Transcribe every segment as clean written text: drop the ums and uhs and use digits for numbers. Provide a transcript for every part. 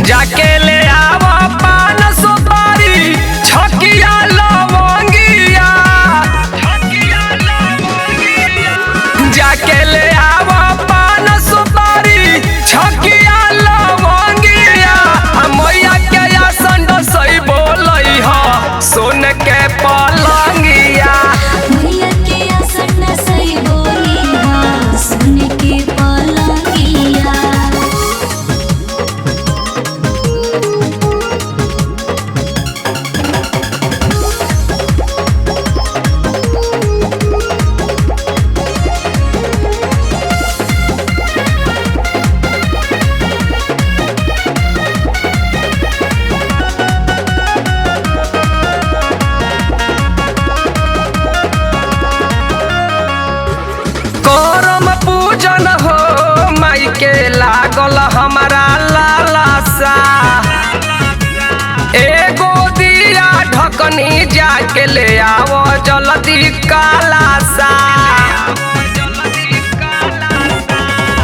जाके ले आवा पान सुपारी छकिया लवंगिया, जाके ले आवा पान सुपारी छकिया लवंगिया। मैया के आसन सही बोलई ह सोन के पलंगिया, मैया के आसन सही बोली हाँ सुन के पलंगिया। करम पूजन हो माई के लागल हमारा लालसा। एगो दिया ढकनी जाके ले आओ जल्दी कालासा।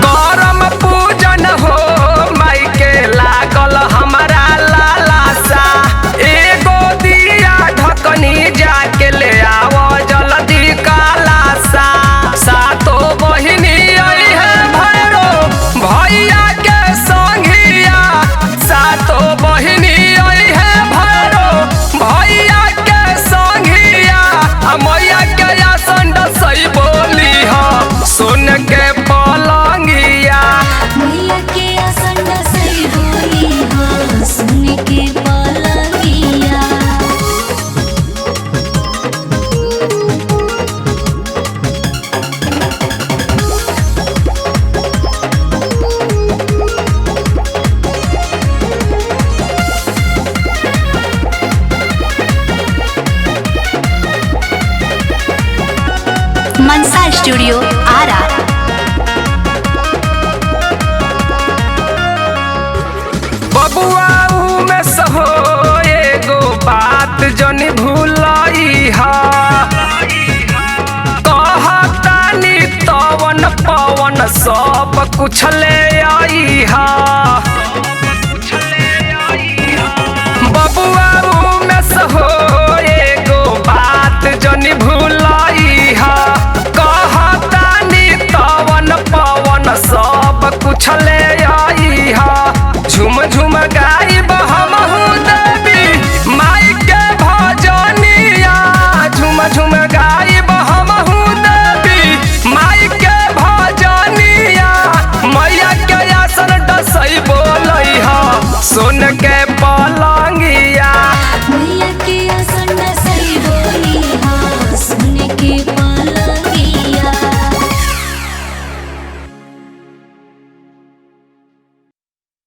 करम पूजन हो माई के लागल हमारा लालसा। एगो दिया ढकनी जाके ले आओ जल्दी कालासा। सातो बहिनी आई है भैरो भैया के संगिया, सातो बहिनी आई है भैरो भैया के संगिया। मैया के आसन सही बोली ह सोन के पलंगिया, मैया के आसन सही बोली हाँ सुन के पलंगिया। मनसा स्टूडियो आरा। बबुआ में सहो एगो बात जनी भूलई ह। कहतानी तवन पवन सब कुछ ले आई ह।